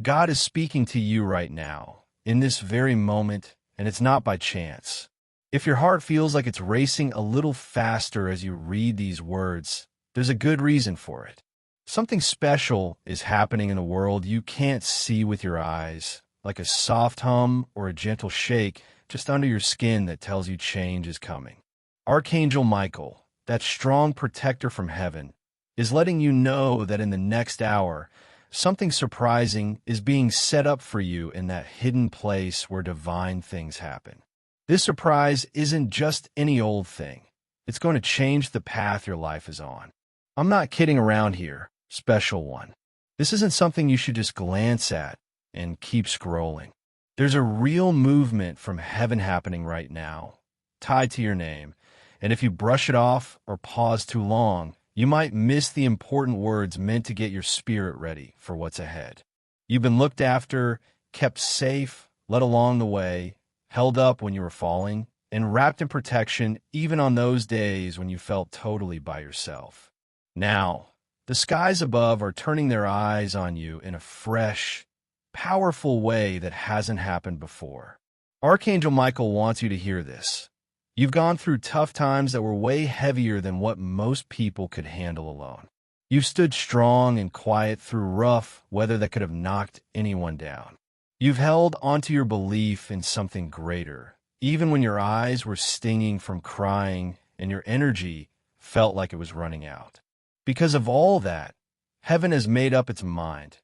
God is speaking to you right now, in this very moment, and it's not by chance. If your heart feels like it's racing a little faster as you read these words, there's a good reason for it. Something special is happening in the world you can't see with your eyes, like a soft hum or a gentle shake just under your skin that tells you change is coming. Archangel Michael, that strong protector from heaven, is letting you know that in the next hour, something surprising is being set up for you in that hidden place where divine things happen. This surprise isn't just any old thing. It's going to change the path your life is on. I'm not kidding around here, special one. This isn't something you should just glance at and keep scrolling. There's a real movement from heaven happening right now, tied to your name, and if you brush it off or pause too long, you might miss the important words meant to get your spirit ready for what's ahead. You've been looked after, kept safe, led along the way, held up when you were falling, and wrapped in protection even on those days when you felt totally by yourself. Now, the skies above are turning their eyes on you in a fresh, powerful way that hasn't happened before. Archangel Michael wants you to hear this. You've gone through tough times that were way heavier than what most people could handle alone. You've stood strong and quiet through rough weather that could have knocked anyone down. You've held onto your belief in something greater, even when your eyes were stinging from crying and your energy felt like it was running out. Because of all that, heaven has made up its mind.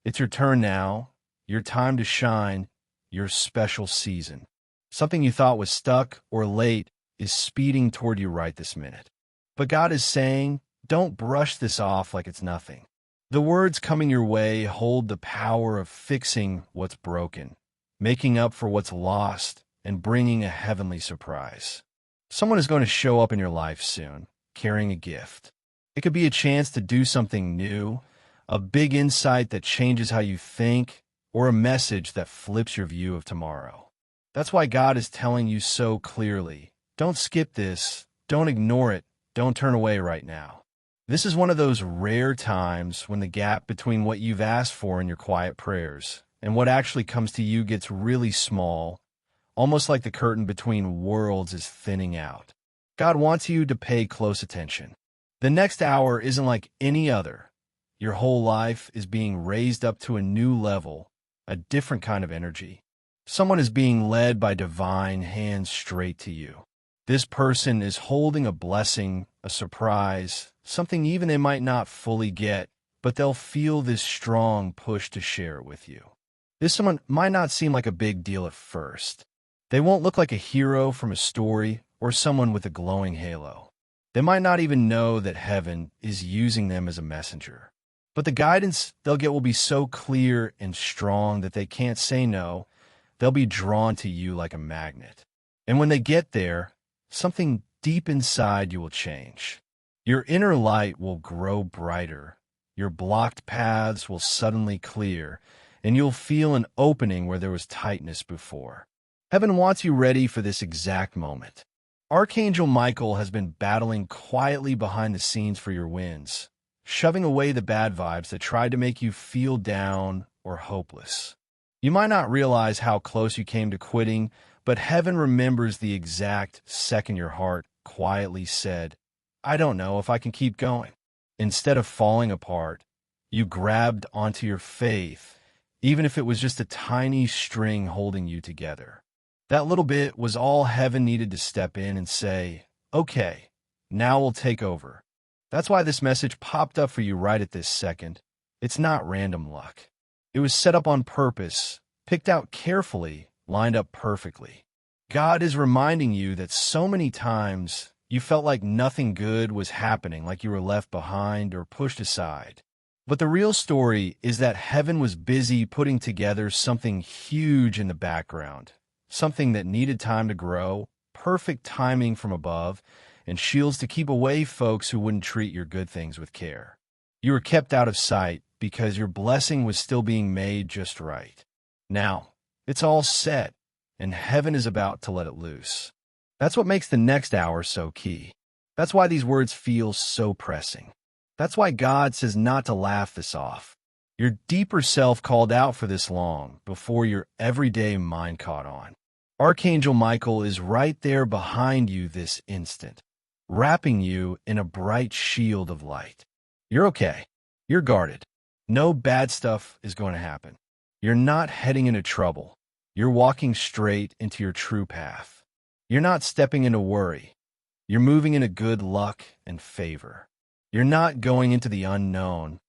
It's your turn now, your time to shine, your special season. Something you thought was stuck or late is speeding toward you right this minute. But God is saying, don't brush this off like it's nothing. The words coming your way hold the power of fixing what's broken, making up for what's lost, and bringing a heavenly surprise. Someone is going to show up in your life soon, carrying a gift. It could be a chance to do something new, a big insight that changes how you think, or a message that flips your view of tomorrow. That's why God is telling you so clearly, don't skip this, don't ignore it, don't turn away right now. This is one of those rare times when the gap between what you've asked for in your quiet prayers and what actually comes to you gets really small, almost like the curtain between worlds is thinning out. God wants you to pay close attention. The next hour isn't like any other. Your whole life is being raised up to a new level, a different kind of energy. Someone is being led by divine hands straight to you. This person is holding a blessing, a surprise, something even they might not fully get, but they'll feel this strong push to share it with you. This someone might not seem like a big deal at first. They won't look like a hero from a story or someone with a glowing halo. They might not even know that heaven is using them as a messenger. But the guidance they'll get will be so clear and strong that they can't say no. They'll be drawn to you like a magnet. And when they get there, something deep inside you will change. Your inner light will grow brighter. Your blocked paths will suddenly clear, and you'll feel an opening where there was tightness before. Heaven wants you ready for this exact moment. Archangel Michael has been battling quietly behind the scenes for your wins, shoving away the bad vibes that tried to make you feel down or hopeless. You might not realize how close you came to quitting, but heaven remembers the exact second your heart quietly said, I don't know if I can keep going. Instead of falling apart, you grabbed onto your faith, even if it was just a tiny string holding you together. That little bit was all heaven needed to step in and say, okay, now we'll take over. That's why this message popped up for you right at this second. It's not random luck. It was set up on purpose, picked out carefully, lined up perfectly. God is reminding you that so many times you felt like nothing good was happening, like you were left behind or pushed aside. But the real story is that heaven was busy putting together something huge in the background, something that needed time to grow, perfect timing from above, and shields to keep away folks who wouldn't treat your good things with care. You were kept out of sight because your blessing was still being made just right. Now, it's all set, and heaven is about to let it loose. That's what makes the next hour so key. That's why these words feel so pressing. That's why God says not to laugh this off. Your deeper self called out for this long before your everyday mind caught on. Archangel Michael is right there behind you this instant, wrapping you in a bright shield of light. You're okay. You're guarded. No bad stuff is going to happen. You're not heading into trouble. You're walking straight into your true path. You're not stepping into worry. You're moving into good luck and favor. You're not going into the unknown.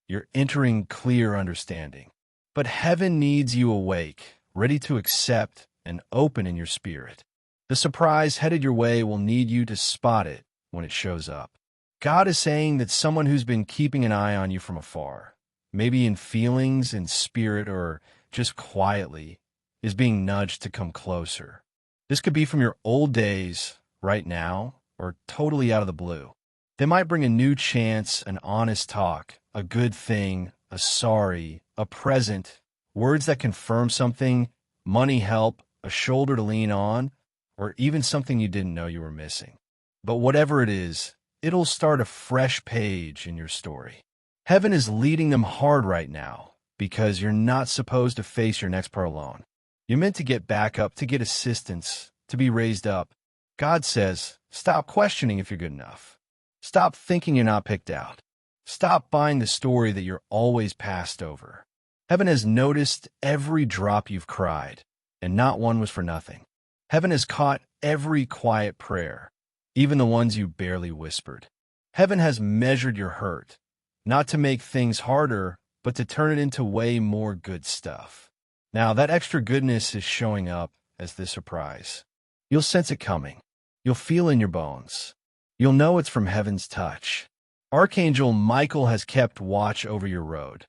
You're entering clear understanding. But heaven needs you awake, ready to accept and open in your spirit. The surprise headed your way will need you to spot it when it shows up. God is saying that someone who's been keeping an eye on you from afar, maybe in feelings, in spirit, or just quietly, is being nudged to come closer. This could be from your old days, right now, or totally out of the blue. They might bring a new chance, an honest talk, a good thing, a sorry, a present, words that confirm something, money help, a shoulder to lean on, or even something you didn't know you were missing. But whatever it is, it'll start a fresh page in your story. Heaven is leading them hard right now because you're not supposed to face your next part alone. You're meant to get back up, to get assistance, to be raised up. God says, stop questioning if you're good enough. Stop thinking you're not picked out. Stop buying the story that you're always passed over. Heaven has noticed every drop you've cried, and not one was for nothing. Heaven has caught every quiet prayer, even the ones you barely whispered. Heaven has measured your hurt, not to make things harder, but to turn it into way more good stuff. Now, that extra goodness is showing up as this surprise. You'll sense it coming. You'll feel in your bones. You'll know it's from heaven's touch. Archangel Michael has kept watch over your road,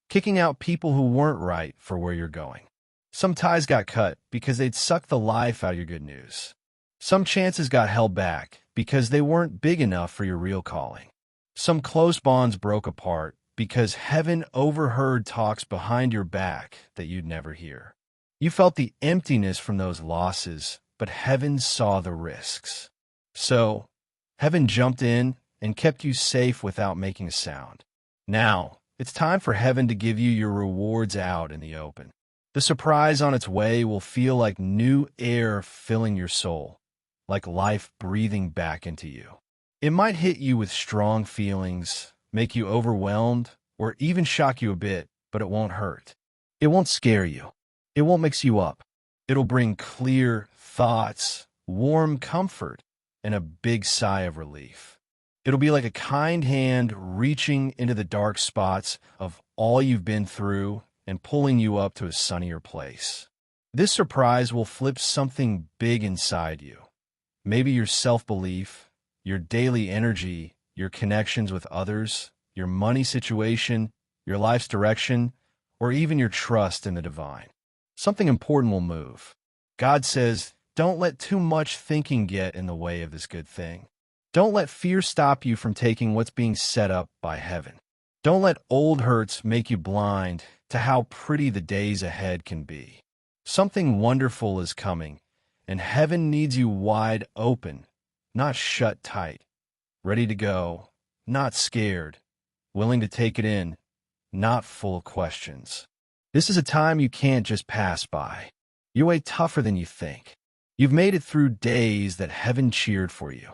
kicking out people who weren't right for where you're going. Some ties got cut because they'd sucked the life out of your good news. Some chances got held back because they weren't big enough for your real calling. Some close bonds broke apart because heaven overheard talks behind your back that you'd never hear. You felt the emptiness from those losses, but heaven saw the risks. So, heaven jumped in and kept you safe without making a sound. Now, it's time for heaven to give you your rewards out in the open. The surprise on its way will feel like new air filling your soul, like life breathing back into you. It might hit you with strong feelings, make you overwhelmed, or even shock you a bit, but it won't hurt. It won't scare you. It won't mix you up. It'll bring clear thoughts, warm comfort, and a big sigh of relief. It'll be like a kind hand reaching into the dark spots of all you've been through and pulling you up to a sunnier place. This surprise will flip something big inside you. Maybe your self-belief, your daily energy, your connections with others, your money situation, your life's direction, or even your trust in the divine. Something important will move. God says, don't let too much thinking get in the way of this good thing. Don't let fear stop you from taking what's being set up by heaven. Don't let old hurts make you blind to how pretty the days ahead can be. Something wonderful is coming, and heaven needs you wide open, not shut tight, ready to go, not scared, willing to take it in, not full of questions. This is a time you can't just pass by. You're way tougher than you think. You've made it through days that heaven cheered for you.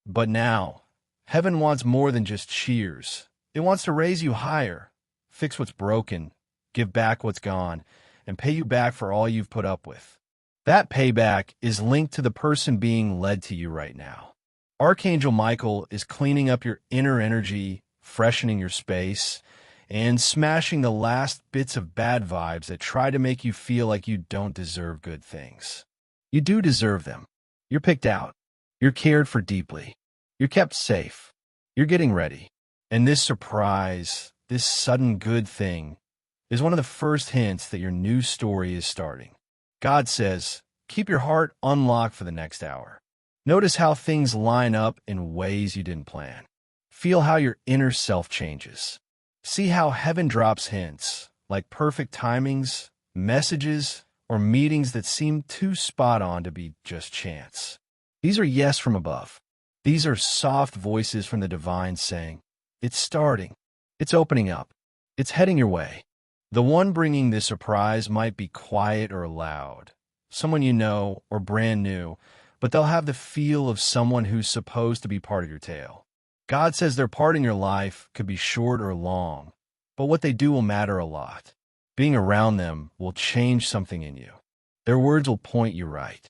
But now, heaven wants more than just cheers. It wants to raise you higher, fix what's broken, give back what's gone, and pay you back for all you've put up with. That payback is linked to the person being led to you right now. Archangel Michael is cleaning up your inner energy, freshening your space, and smashing the last bits of bad vibes that try to make you feel like you don't deserve good things. You do deserve them. You're picked out. You're cared for deeply. You're kept safe. You're getting ready. And this surprise, this sudden good thing, is one of the first hints that your new story is starting. God says, keep your heart unlocked for the next hour. Notice how things line up in ways you didn't plan. Feel how your inner self changes. See how heaven drops hints, like perfect timings, messages, or meetings that seem too spot on to be just chance. These are yes from above. These are soft voices from the divine saying, it's starting, it's opening up, it's heading your way. The one bringing the surprise might be quiet or loud, someone you know or brand new, but they'll have the feel of someone who's supposed to be part of your tale. God says their part in your life could be short or long, but what they do will matter a lot. Being around them will change something in you. Their words will point you right.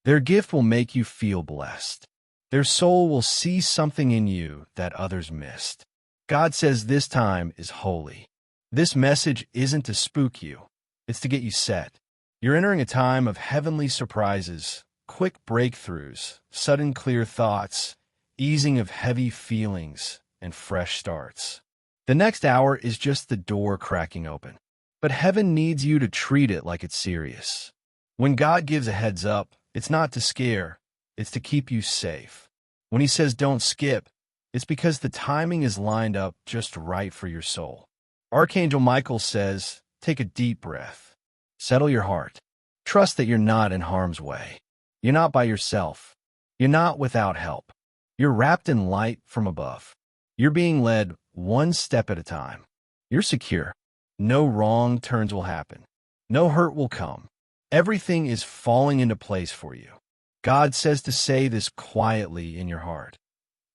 Their gift will make you feel blessed. Their soul will see something in you that others missed. God says this time is holy. This message isn't to spook you. It's to get you set. You're entering a time of heavenly surprises, quick breakthroughs, sudden clear thoughts, easing of heavy feelings, and fresh starts. The next hour is just the door cracking open. But heaven needs you to treat it like it's serious. When God gives a heads up, it's not to scare, it's to keep you safe. When he says don't skip, it's because the timing is lined up just right for your soul. Archangel Michael says, take a deep breath. Settle your heart. Trust that you're not in harm's way. You're not by yourself. You're not without help. You're wrapped in light from above. You're being led one step at a time. You're secure. No wrong turns will happen. No hurt will come. Everything is falling into place for you. God says to say this quietly in your heart.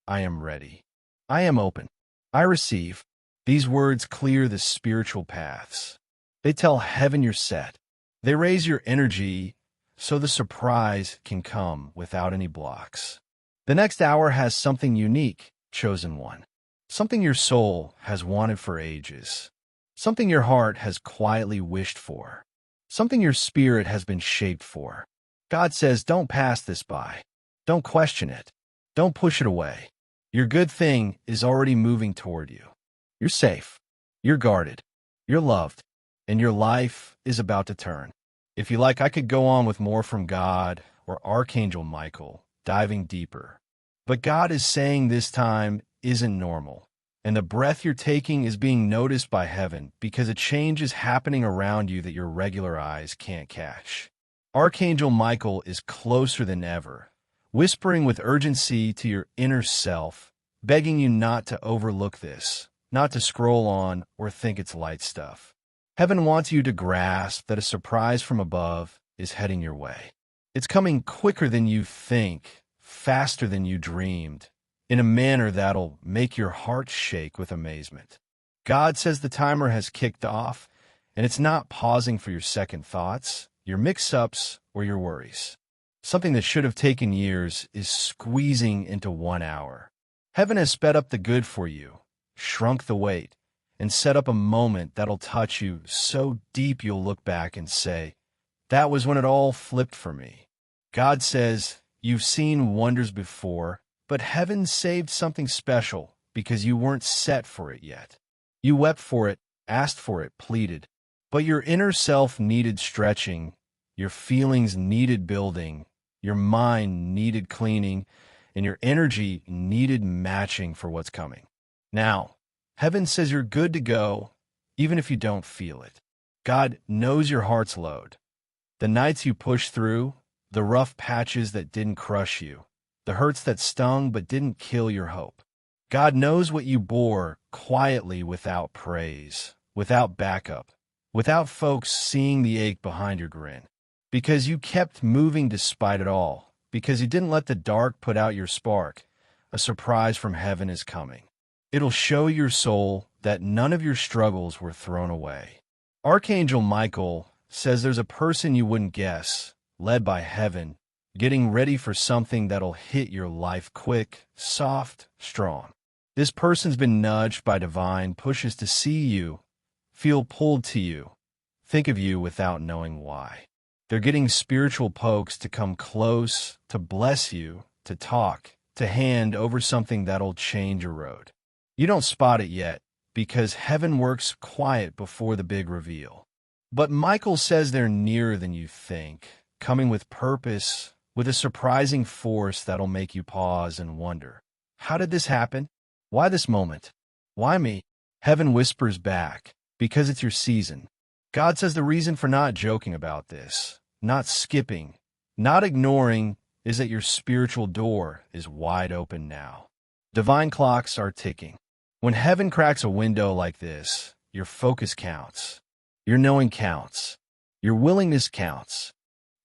I am ready. I am open. I receive. These words clear the spiritual paths. They tell heaven you're set. They raise your energy so the surprise can come without any blocks. The next hour has something unique, chosen one. Something your soul has wanted for ages. Something your heart has quietly wished for. Something your spirit has been shaped for. God says, don't pass this by. Don't question it. Don't push it away. Your good thing is already moving toward you. You're safe. You're guarded. You're loved. And your life is about to turn. If you like, I could go on with more from God or Archangel Michael, diving deeper. But God is saying this time isn't normal. And the breath you're taking is being noticed by heaven because a change is happening around you that your regular eyes can't catch. Archangel Michael is closer than ever, whispering with urgency to your inner self, begging you not to overlook this, not to scroll on or think it's light stuff. Heaven wants you to grasp that a surprise from above is heading your way. It's coming quicker than you think, faster than you dreamed, in a manner that'll make your heart shake with amazement. God says the timer has kicked off, and it's not pausing for your second thoughts, your mix-ups, or your worries. Something that should have taken years is squeezing into 1 hour. Heaven has sped up the good for you, shrunk the wait, and set up a moment that'll touch you so deep you'll look back and say, that was when it all flipped for me. God says, you've seen wonders before, but heaven saved something special because you weren't set for it yet. You wept for it, asked for it, pleaded. But your inner self needed stretching, your feelings needed building, your mind needed cleaning, and your energy needed matching for what's coming. Now, heaven says you're good to go, even if you don't feel it. God knows your heart's load. The nights you pushed through, the rough patches that didn't crush you, the hurts that stung but didn't kill your hope. God knows what you bore quietly without praise, without backup, without folks seeing the ache behind your grin. Because you kept moving despite it all, because you didn't let the dark put out your spark, a surprise from heaven is coming. It'll show your soul that none of your struggles were thrown away. Archangel Michael says there's a person you wouldn't guess, led by heaven, getting ready for something that'll hit your life quick, soft, strong. This person's been nudged by divine pushes to see you, feel pulled to you, think of you without knowing why. They're getting spiritual pokes to come close, to bless you, to talk, to hand over something that'll change your road. You don't spot it yet, because heaven works quiet before the big reveal. But Michael says they're nearer than you think, coming with purpose, with a surprising force that'll make you pause and wonder, how did this happen? Why this moment? Why me? Heaven whispers back, because it's your season. God says the reason for not joking about this, not skipping, not ignoring, is that your spiritual door is wide open now. Divine clocks are ticking. When heaven cracks a window like this, your focus counts. Your knowing counts. Your willingness counts.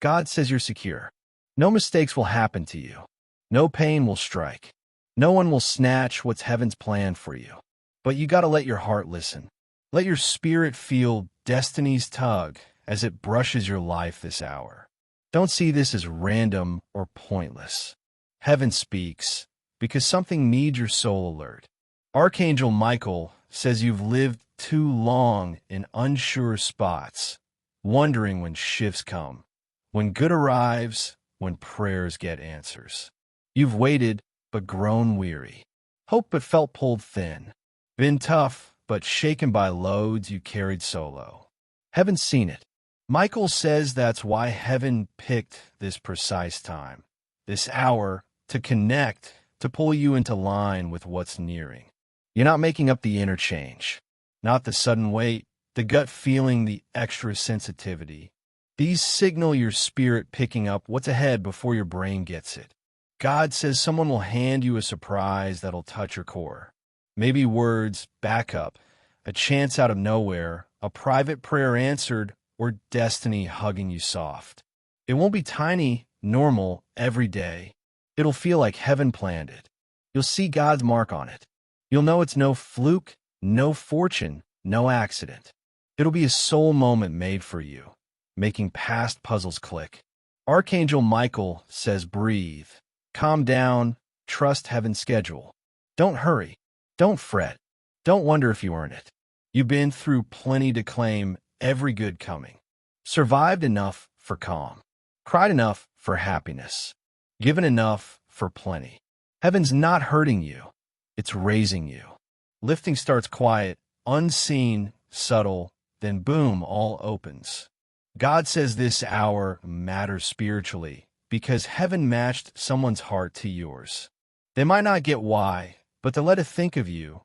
God says you're secure. No mistakes will happen to you. No pain will strike. No one will snatch what's heaven's plan for you. But you got to let your heart listen. Let your spirit feel destiny's tug as it brushes your life this hour. Don't see this as random or pointless. Heaven speaks because something needs your soul alert. Archangel Michael says you've lived too long in unsure spots, wondering when shifts come, when good arrives, when prayers get answers. You've waited but grown weary, hoped but felt pulled thin, been tough but shaken by loads you carried solo. Heaven's seen it. Michael says that's why heaven picked this precise time, this hour, to connect, to pull you into line with what's nearing. You're not making up the interchange, not the sudden weight, the gut feeling, the extra sensitivity. These signal your spirit picking up what's ahead before your brain gets it. God says someone will hand you a surprise that'll touch your core. Maybe words, backup, a chance out of nowhere, a private prayer answered, or destiny hugging you soft. It won't be tiny, normal, every day. It'll feel like heaven planned it. You'll see God's mark on it. You'll know it's no fluke, no fortune, no accident. It'll be a soul moment made for you, making past puzzles click. Archangel Michael says breathe, calm down, trust heaven's schedule. Don't hurry, don't fret, don't wonder if you earn it. You've been through plenty to claim every good coming. Survived enough for calm, cried enough for happiness, given enough for plenty. Heaven's not hurting you, it's raising you. Lifting starts quiet, unseen, subtle, then boom, all opens. God says this hour matters spiritually because heaven matched someone's heart to yours. They might not get why, but they'll let it think of you,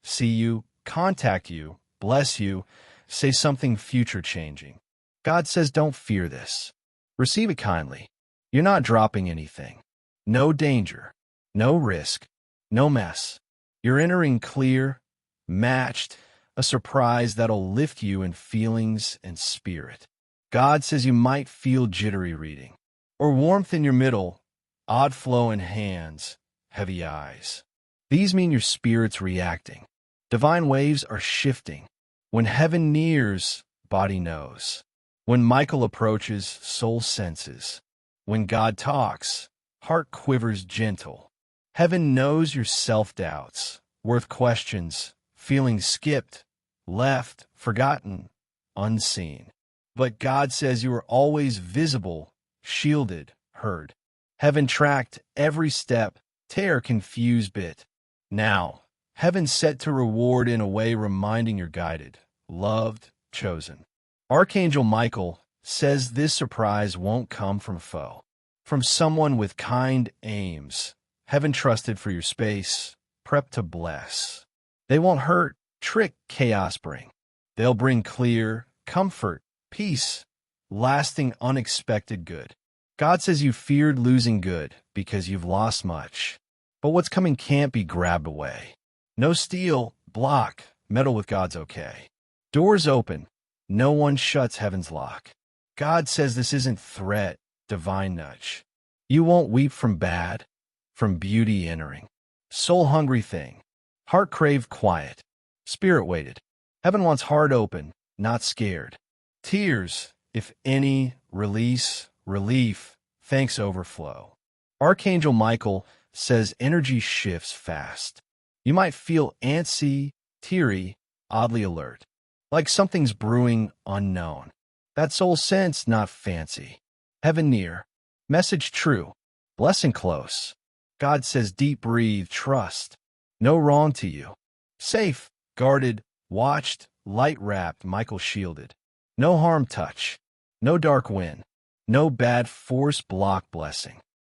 see you, contact you, bless you, say something future-changing. God says don't fear this. Receive it kindly. You're not dropping anything. No danger, no risk, no mess. You're entering clear, matched, a surprise that'll lift you in feelings and spirit. God says you might feel jittery reading, or warmth in your middle, odd flow in hands, heavy eyes. These mean your spirit's reacting. Divine waves are shifting. When heaven nears, body knows. When Michael approaches, soul senses. When God talks, heart quivers gentle. Heaven knows your self-doubts, worth questions, feelings skipped, left, forgotten, unseen. But God says you are always visible, shielded, heard. Heaven tracked every step, tear, confused bit. Now, heaven's set to reward in a way reminding you're guided, loved, chosen. Archangel Michael says this surprise won't come from a foe, from someone with kind aims. Heaven trusted for your space, prepped to bless. They won't hurt, trick, chaos bring. They'll bring clear, comfort, peace, lasting, unexpected good. God says you feared losing good because you've lost much. But what's coming can't be grabbed away. No steal, block, meddle with God's okay. Doors open. No one shuts heaven's lock. God says this isn't threat, divine nudge. You won't weep from bad, from beauty entering. Soul-hungry thing. Heart craved quiet. Spirit waited. Heaven wants heart open, not scared. Tears, if any, release, relief, thanks overflow. Archangel Michael says energy shifts fast. You might feel antsy, teary, oddly alert, like something's brewing unknown. That soul sense, not fancy. Heaven near. Message true. Blessing close. God says deep breathe, trust. No wrong to you. Safe, guarded, watched, light-wrapped, Michael shielded. No harm touch. No dark wind. No bad force block blessing.